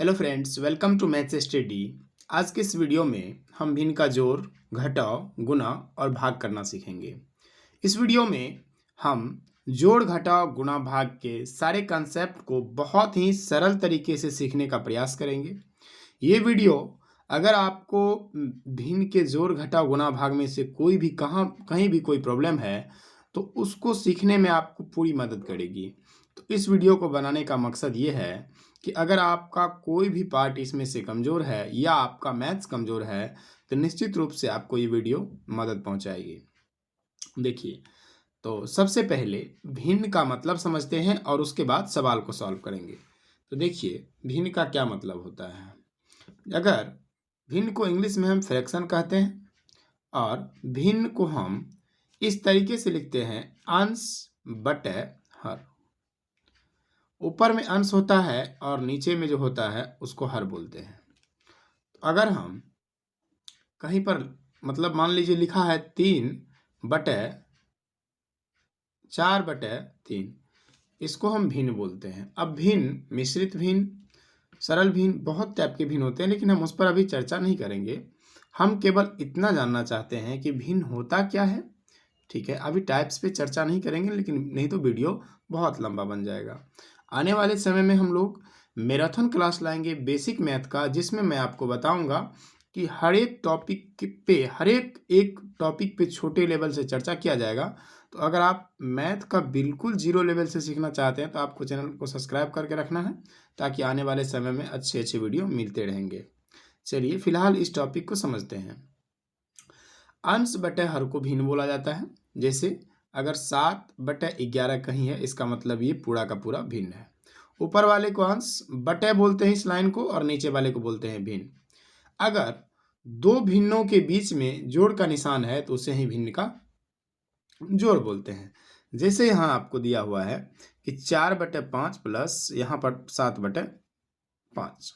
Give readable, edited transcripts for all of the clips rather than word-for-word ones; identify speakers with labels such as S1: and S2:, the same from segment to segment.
S1: Hello friends, welcome to maths study. आज के इस वीडियो में हम भिन्न का जोड़, घटाव, गुणा और भाग करना सीखेंगे। इस वीडियो में हम जोड़, घटाव, गुणा, भाग के सारे कंसेप्ट को बहुत ही सरल तरीके से सीखने का प्रयास करेंगे। ये वीडियो अगर आपको भिन्न के जोड़, घटाव, गुणा, भाग में से कोई भी कहीं भी कोई प्रॉब्लम है तो उसको सीखने में आपको पूरी मदद करेगी। तो इस वीडियो को बनाने का मकसद ये है कि अगर आपका कोई भी पार्ट इसमें से कमज़ोर है या आपका मैथ्स कमज़ोर है तो निश्चित रूप से आपको ये वीडियो मदद पहुंचाएगी। देखिए, तो सबसे पहले भिन्न का मतलब समझते हैं और उसके बाद सवाल को सॉल्व करेंगे। तो देखिए, भिन्न का क्या मतलब होता है। अगर भिन्न को इंग्लिश में हम फ्रैक्शन कहते हैं और भिन्न को हम इस तरीके से लिखते हैं अंश बटे हर। ऊपर में अंश होता है और नीचे में जो होता है उसको हर बोलते हैं। तो अगर हम कहीं पर मतलब मान लीजिए लिखा है 3/4/3, इसको हम भिन्न बोलते हैं। अब भिन्न, मिश्रित भिन्न, सरल भिन्न, बहुत टाइप के भिन्न होते हैं, लेकिन हम उस पर अभी चर्चा नहीं करेंगे। हम केवल इतना जानना चाहते हैं कि भिन्न होता क्या है। ठीक है, अभी टाइप्स पे चर्चा नहीं करेंगे, लेकिन नहीं तो वीडियो बहुत लंबा बन जाएगा। आने वाले समय में हम लोग मैराथन क्लास लाएंगे बेसिक मैथ का, जिसमें मैं आपको बताऊंगा कि हर एक टॉपिक पे छोटे लेवल से चर्चा किया जाएगा। तो अगर आप मैथ का बिल्कुल जीरो लेवल से सीखना चाहते हैं तो आपको चैनल को सब्सक्राइब करके रखना है, ताकि आने वाले समय में अच्छे अच्छे वीडियो मिलते रहेंगे। चलिए फिलहाल इस टॉपिक को समझते हैं। अंश बटे हर को भिन्न बोला जाता है। जैसे अगर 7/11 कहीं है, इसका मतलब ये पूरा का पूरा भिन्न है। ऊपर वाले को अंश बटे बोलते हैं इस लाइन को, और नीचे वाले को बोलते हैं भिन्न। अगर दो भिन्नों के बीच में जोड़ का निशान है तो उसे ही भिन्न का जोड़ बोलते हैं। जैसे यहाँ आपको दिया हुआ है कि 4/5 प्लस यहाँ पर 7/5,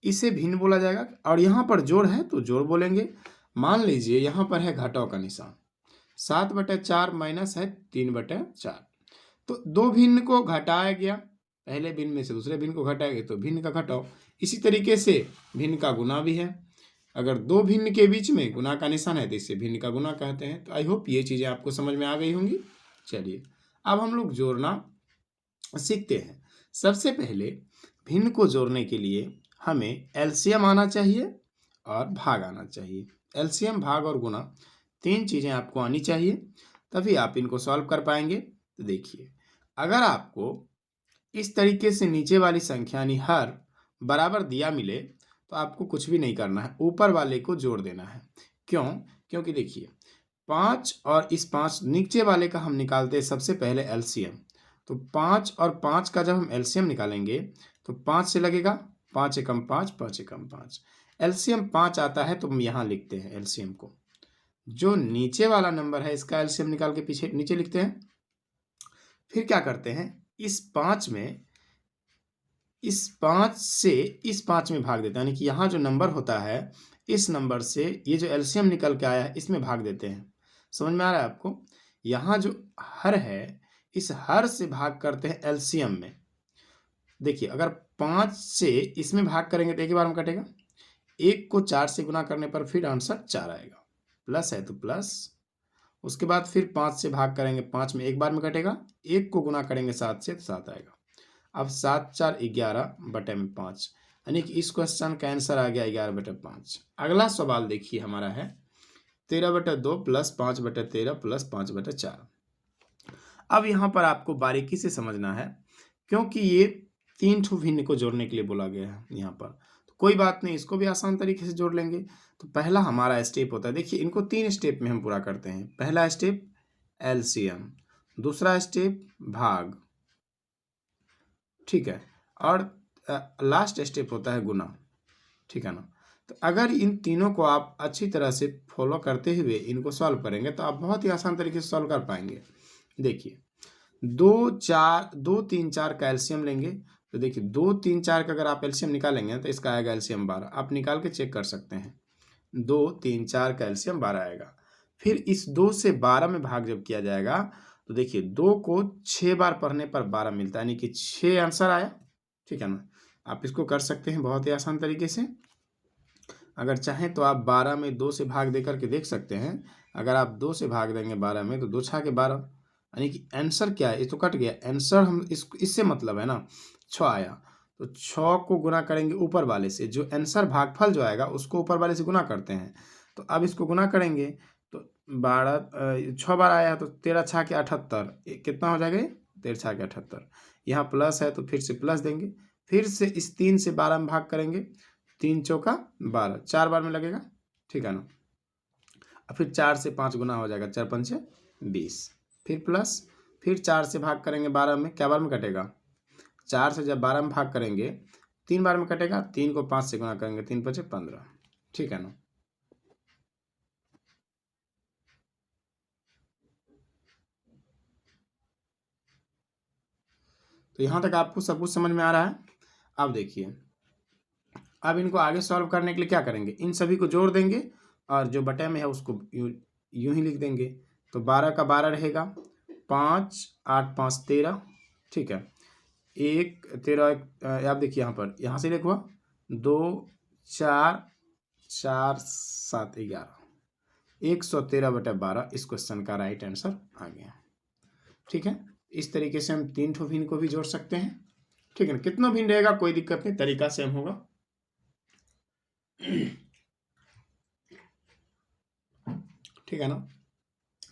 S1: इसे भिन्न बोला जाएगा। और यहाँ पर जोड़ है तो जोड़ बोलेंगे। मान लीजिए यहाँ पर है घटाव का निशान, 7/4 माइनस है 3/4, तो दो भिन्न को घटाया गया, पहले भिन्न में से दूसरे भिन्न को घटाया गया तो भिन्न का घटाव। इसी तरीके से भिन्न का गुना भी है। अगर दो भिन्न के बीच में गुना का निशान है तो इसे भिन्न का गुना कहते हैं। तो आई होप ये चीज़ें आपको समझ में आ गई होंगी। चलिए अब हम लोग जोड़ना सीखते हैं। सबसे पहले भिन्न को जोड़ने के लिए हमें एलसीएम आना चाहिए और भाग आना चाहिए। एलसीएम, भाग और गुना, तीन चीज़ें आपको आनी चाहिए, तभी आप इनको सॉल्व कर पाएंगे। तो देखिए, अगर आपको इस तरीके से नीचे वाली संख्या यानी हर बराबर दिया मिले तो आपको कुछ भी नहीं करना है, ऊपर वाले को जोड़ देना है। क्यों? क्योंकि देखिए 5 और इस 5 नीचे वाले का हम निकालते हैं सबसे पहले एलसीएम। तो 5 और 5 का जब हम एलसीएम निकालेंगे तो 5 से लगेगा, 5 एकम 5, 5 एकम 5, एलसीएम 5 आता है। तो हम यहाँ लिखते हैं एलसीएम को, जो नीचे वाला नंबर है इसका एलसीएम निकाल के पीछे नीचे लिखते हैं। फिर क्या करते हैं, इस 5 से इस 5 में भाग देते हैं, यानी कि यहाँ जो नंबर होता है इस नंबर से ये जो एलसीएम निकल के आया है इसमें भाग देते हैं। समझ में आ रहा है आपको? यहाँ जो हर है इस हर से भाग करते हैं एलसीएम में। देखिए, अगर 5 से इसमें भाग करेंगे तो एक ही बार में कटेगा। 1 को 4 से गुना करने पर फिर आंसर 4 आएगा। प्लस है तो प्लस, उसके बाद फिर 5 से भाग करेंगे, 5 में एक बार में कटेगा। 1 को गुना करेंगे 7 से तो 7 आएगा। अब 7×4=11/5, यानी कि इस क्वेश्चन का आंसर आ गया 11/5। अगला सवाल देखिए हमारा है 13/2 प्लस 5/13 प्लस 5/4। अब यहाँ पर आपको बारीकी से समझना है, क्योंकि ये 3 ठो भिन्न को जोड़ने के लिए बोला गया है यहाँ पर। तो कोई बात नहीं, इसको भी आसान तरीके से जोड़ लेंगे। तो पहला हमारा स्टेप होता है, देखिए इनको 3 स्टेप में हम पूरा करते हैं। पहला स्टेप एलसीएम, दूसरा स्टेप भाग, ठीक है, और लास्ट स्टेप होता है गुना, ठीक है ना। तो अगर इन तीनों को आप अच्छी तरह से फॉलो करते हुए इनको सॉल्व करेंगे तो आप बहुत ही आसान तरीके से सॉल्व कर पाएंगे। देखिए 2 3 4 का एलसीएम लेंगे। तो देखिए 2 3 4 का अगर आप एलसीएम निकालेंगे तो इसका आएगा एलसीएम 12। आप निकाल के चेक कर सकते हैं, 2 3 4 का एलसीएम 12 आएगा। फिर इस 2 से 12 में भाग जब किया जाएगा तो देखिए 2 को 6 बार पढ़ने पर 12 मिलता है, यानी कि 6 आंसर आया, ठीक है ना। आप इसको कर सकते हैं बहुत ही आसान तरीके से। अगर चाहें तो आप 12 में 2 से भाग दे करके देख सकते हैं। अगर आप 2 से भाग देंगे 12 में तो 2 छाके 12, यानी कि आंसर क्या है, ये तो कट गया। आंसर हम इससे मतलब है ना 6 आया, तो 6 को गुना करेंगे ऊपर वाले से, जो आंसर भागफल जो आएगा उसको ऊपर वाले से गुना करते हैं। तो अब इसको गुना करेंगे तो 6 बार आया तो 13 छाके 78, कितना हो जाएगा, 13 छाके 78। यहाँ प्लस है तो फिर से प्लस देंगे, फिर से इस 3 से 12 में भाग करेंगे, 3 चौका 12, 4 बार में लगेगा, ठीक है ना। और फिर 4 से 5 गुना हो जाएगा, 4 पंचे 20, फिर प्लस, फिर 4 से भाग करेंगे 12 में, क्या बार में कटेगा, 4 से जब 12 में भाग करेंगे 3 बार में कटेगा, 3 को 5 से गुना करेंगे, 3 पंचे 15, ठीक है ना। तो यहाँ तक आपको सब कुछ समझ में आ रहा है। अब देखिए, अब इनको आगे सॉल्व करने के लिए क्या करेंगे, इन सभी को जोड़ देंगे और जो बटे में है उसको यूं ही लिख देंगे। तो 12 का 12 रहेगा, 5 8 5 13, ठीक है। 1 13, आप देखिए यहाँ से लिखवा 2 4 4 7 11, 113/12 इस क्वेश्चन का राइट आंसर आ गया, ठीक है। इस तरीके से हम 3 ठो भिन्न को भी जोड़ सकते हैं, ठीक है ना। कितना भिन्न रहेगा कोई दिक्कत नहीं, तरीका सेम होगा। ठीक है ना।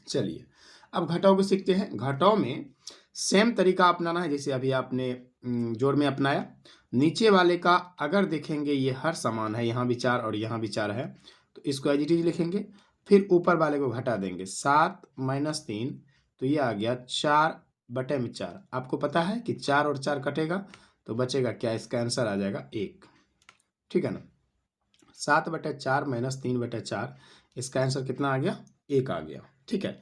S1: चलिए अब घटाव को सीखते हैं। घटाव में सेम तरीका अपनाना है जैसे अभी आपने जोड़ में अपनाया। नीचे वाले का अगर देखेंगे ये हर समान है, यहाँ भी 4 और यहाँ भी 4 है, तो इसको एज इट इज लिखेंगे। फिर ऊपर वाले को घटा देंगे, 7 - 3, तो ये आ गया 4/4। आपको पता है कि 4 और 4 कटेगा तो बचेगा क्या, इसका आंसर आ जाएगा 1, ठीक है ना। 7/4 - 3/4, इसका आंसर कितना आ गया, 1 आ गया, ठीक है।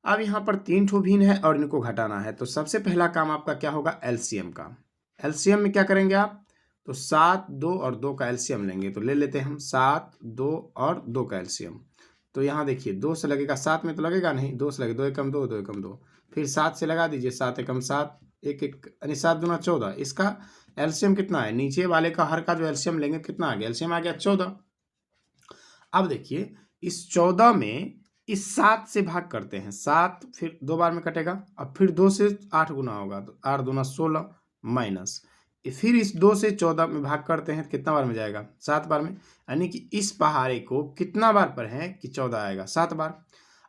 S1: अब यहाँ पर 3 ठो भिन्न है और इनको घटाना है, तो सबसे पहला काम आपका क्या होगा, एलसीएम का। एलसीएम में क्या करेंगे आप, तो 7 2 और 2 का एलसीएम लेंगे। तो ले लेते हैं हम 7 2 और 2 का एलसीएम। तो यहाँ देखिए 2 से लगेगा, 7 में तो लगेगा नहीं, 2 से लगे, 2 एकम 2, 2 एकम 2, फिर 7 से लगा दीजिए, 7 एकम 7, 1 1 यानी 7 दूना 14। इसका एलसीएम कितना है, नीचे वाले का हर का जो एलसीएम लेंगे कितना आ गया, एलसीएम आ गया 14। अब देखिए इस 14 में इस 7 से भाग करते हैं, 7 फिर 2 बार में कटेगा और फिर 2 से 8 गुना होगा, तो 8 दूना 16 माइनस, फिर इस 2 से 14 में भाग करते हैं, कितना बार में जाएगा, 7 बार में। यानी कि इस पहाड़े को कितना बार पढ़े कि 14 आएगा, 7 बार।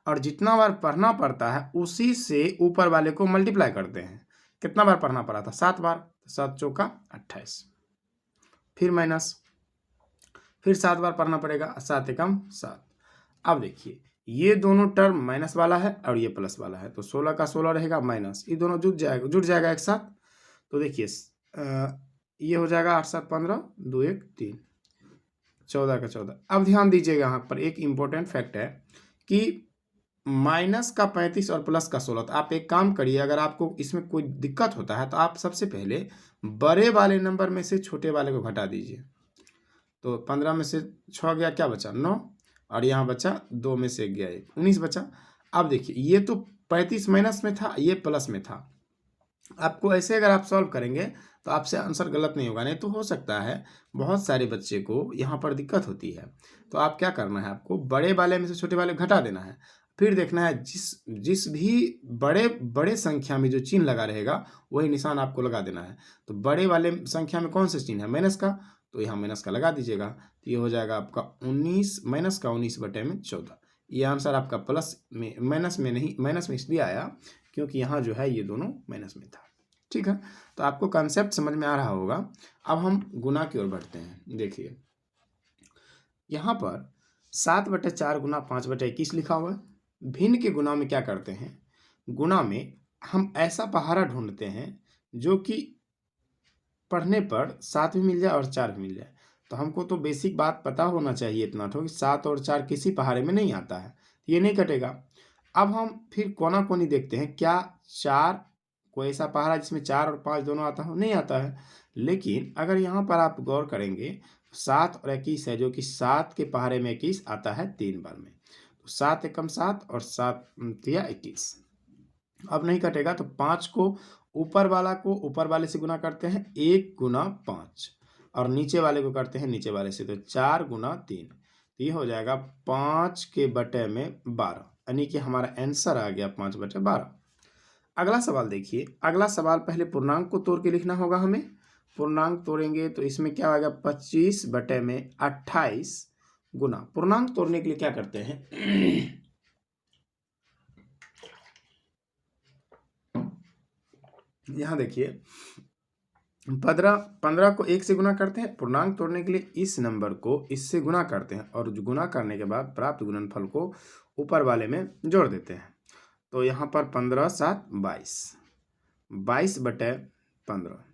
S1: और जितना बार पढ़ना पड़ता है उसी से ऊपर वाले को मल्टीप्लाई करते हैं। कितना बार पढ़ना पड़ा था, 7 बार, 7 चौका 28, फिर माइनस, फिर 7 बार पढ़ना पड़ेगा, 7 एकम 7। अब देखिए ये दोनों टर्म माइनस वाला है और ये प्लस वाला है, तो 16 का 16 रहेगा माइनस, ये दोनों जुट जाएगा एक साथ। तो देखिए ये हो जाएगा 8 7 15, 2 1 3, 14 का 14। अब ध्यान दीजिएगा यहाँ पर एक इम्पोर्टेंट फैक्ट है कि माइनस का 35 और प्लस का 16। तो आप एक काम करिए, अगर आपको इसमें कोई दिक्कत होता है तो आप सबसे पहले बड़े वाले नंबर में से छोटे वाले को घटा दीजिए। तो 15 में से 6 गया, क्या बचा, 9, और यहाँ बचा 2 में से गया 1, 19 बचा। अब देखिए ये तो 35 माइनस में था, ये प्लस में था। आपको ऐसे अगर आप सॉल्व करेंगे तो आपसे आंसर गलत नहीं होगा। नहीं तो हो सकता है बहुत सारे बच्चे को यहाँ पर दिक्कत होती है। तो आप क्या करना है, आपको बड़े वाले में से छोटे वाले घटा देना है, फिर देखना है जिस भी बड़े संख्या में जो चिन्ह लगा रहेगा वही निशान आपको लगा देना है। तो बड़े वाले संख्या में कौन सा चिन्ह है, माइनस का, तो यहाँ माइनस का लगा दीजिएगा। तो ये हो जाएगा आपका 19 माइनस का 19/14। ये आंसर आपका प्लस में, माइनस में नहीं, माइनस में इसलिए आया क्योंकि यहाँ जो है ये दोनों माइनस में था, ठीक है। तो आपको कंसेप्ट समझ में आ रहा होगा। अब हम गुना की ओर बढ़ते हैं। देखिए यहाँ पर 7/4 गुना 5/21 लिखा हुआ है। भिन्न के गुना में क्या करते हैं, गुना में हम ऐसा पहाड़ा ढूंढते हैं जो कि पढ़ने पर 7 भी मिल जाए और 4 भी मिल जाए। तो हमको तो बेसिक बात पता होना चाहिए इतना तो कि 7 और 4 किसी पहाड़े में नहीं आता है, ये नहीं कटेगा। अब हम फिर कोना कोनी देखते हैं, क्या 4 कोई ऐसा पहाड़ा जिसमें 4 और 5 दोनों आता हो, नहीं आता है। लेकिन अगर यहाँ पर आप गौर करेंगे 7 और 21 है, जो कि 7 के पहाड़े में 21 आता है 3 बार में। तो 7 एकम 7 और 7 तिया 21। अब नहीं कटेगा, तो 5 को ऊपर वाला को ऊपर वाले से गुना करते हैं 1 गुना 5 और नीचे वाले को करते हैं नीचे वाले से, तो 4 गुना 3, तो ये हो जाएगा 5 के बटे में 12, यानी कि हमारा आंसर आ गया 5 बटे 12। अगला सवाल देखिए, अगला सवाल पहले पूर्णांक को तोड़ के लिखना होगा हमें। पूर्णांक तोड़ेंगे तो इसमें क्या आएगा 25 बटे में 28 गुना, पूर्णांक तोड़ने के लिए क्या करते हैं यहाँ देखिए 15 को 1 से गुना करते हैं, पूर्णांक तोड़ने के लिए इस नंबर को इससे गुना करते हैं और गुना करने के बाद प्राप्त गुणनफल को ऊपर वाले में जोड़ देते हैं। तो यहाँ पर 15 7 22, 22 बटे 15।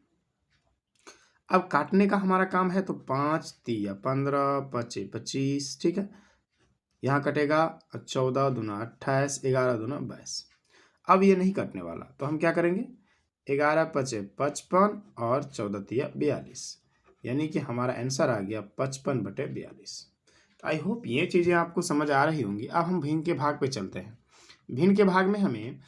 S1: अब काटने का हमारा काम है, तो 5 3 15 5 25, ठीक है। यहाँ कटेगा 14 दूना 28, 11 दूना 22। अब ये नहीं कटने वाला, तो हम क्या करेंगे 11 5 55 और 14 3 42, यानी कि हमारा आंसर आ गया 55 बटे 42। आई होप ये चीज़ें आपको समझ आ रही होंगी। अब हम भिन्न के भाग पे चलते हैं। भिन्न के भाग में हमें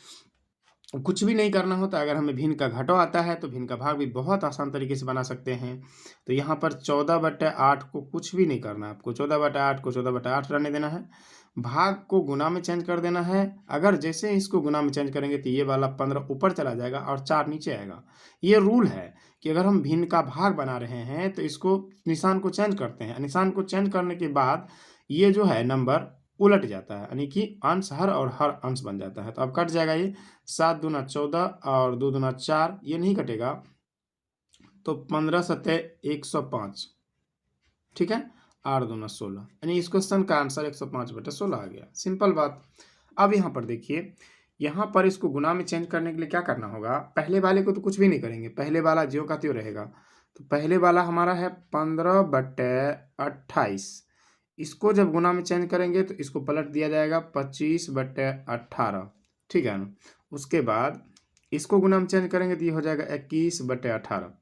S1: कुछ भी नहीं करना होता। अगर हमें भिन्न का घटाव आता है तो भिन्न का भाग भी बहुत आसान तरीके से बना सकते हैं। तो यहाँ पर 14 बटे 8 को कुछ भी नहीं करना, आपको 14 बटे 8 को 14 बटे 8 रहने देना है। भाग को गुना में चेंज कर देना है। अगर जैसे इसको गुना में चेंज करेंगे तो ये वाला 15 ऊपर चला जाएगा और 4 नीचे आएगा। ये रूल है कि अगर हम भिन्न का भाग बना रहे हैं तो इसको निशान को चेंज करते हैं। निशान को चेंज करने के बाद ये जो है नंबर उलट जाता है, यानी कि अंश हर और हर अंश बन जाता है। तो अब कट जाएगा ये 7 दूना 14 और 2 दूना 4, ये नहीं कटेगा, तो 15 सतह 105, ठीक है। 8 दूना 16, यानी इस क्वेश्चन का आंसर 105 बटे 16 आ गया। सिंपल बात। अब यहाँ पर देखिए, यहाँ पर इसको गुना में चेंज करने के लिए क्या करना होगा, पहले वाले को तो कुछ भी नहीं करेंगे, पहले वाला ज्यों का त्यों रहेगा। तो पहले वाला हमारा है 15 बटे 28, इसको जब गुना में चेंज करेंगे तो इसको पलट दिया जाएगा 25 बटे 18, ठीक है ना। उसके बाद इसको गुना में चेंज करेंगे तो ये हो जाएगा 21 बटे 18,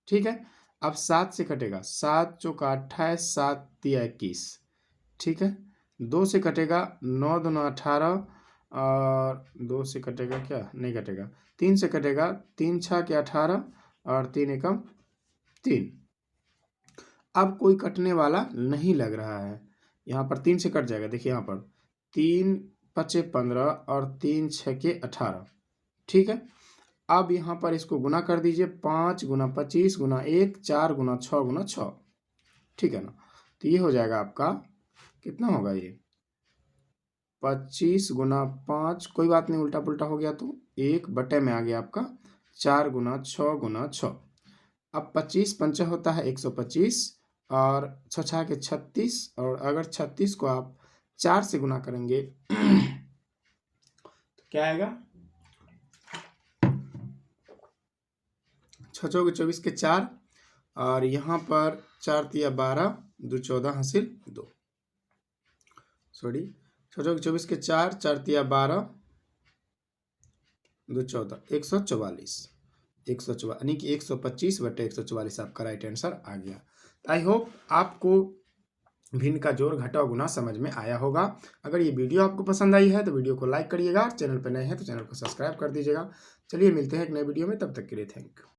S1: ठीक है। अब 7 से कटेगा, 7 चौका 28, 7 तिया 21, ठीक है। 2 से कटेगा, 9 दूना 18 और 2 से कटेगा, क्या नहीं कटेगा, 3 से कटेगा, 3 छः के 18 और 3 एकम 3। अब कोई कटने वाला नहीं लग रहा है, यहाँ पर 3 से कट जाएगा। देखिए यहाँ पर 3 5 15 और 3 6 के 18, ठीक है। अब यहाँ पर इसको गुना कर दीजिए, 5 गुना 25 गुना 1, 4 गुना 6 गुना 6, ठीक है ना। तो ये हो जाएगा आपका, कितना होगा ये 25 गुना 5, कोई बात नहीं, उल्टा पुल्टा हो गया तो 1 बटे में आ गया आपका 4 गुना 6 गुना 6। अब 25 पंचा होता है 125 और 6 6 के 36, और अगर 36 को आप 4 से गुना करेंगे तो क्या आएगा, 6 चौके 24 के 4 और यहाँ पर 4 तिया 12, 2 14 हासिल 2, सॉरी 6 चौके 24 के 4, 4 तिया 12, 2 14, 144, 144, यानी कि 125 बटे 144 आपका राइट आंसर आ गया। आई होप आपको भिन्न का जोड़ घटाव गुना समझ में आया होगा। अगर ये वीडियो आपको पसंद आई है तो वीडियो को लाइक करिएगा, चैनल पर नए हैं तो चैनल को सब्सक्राइब कर दीजिएगा। चलिए मिलते हैं एक नए वीडियो में, तब तक के लिए थैंक यू।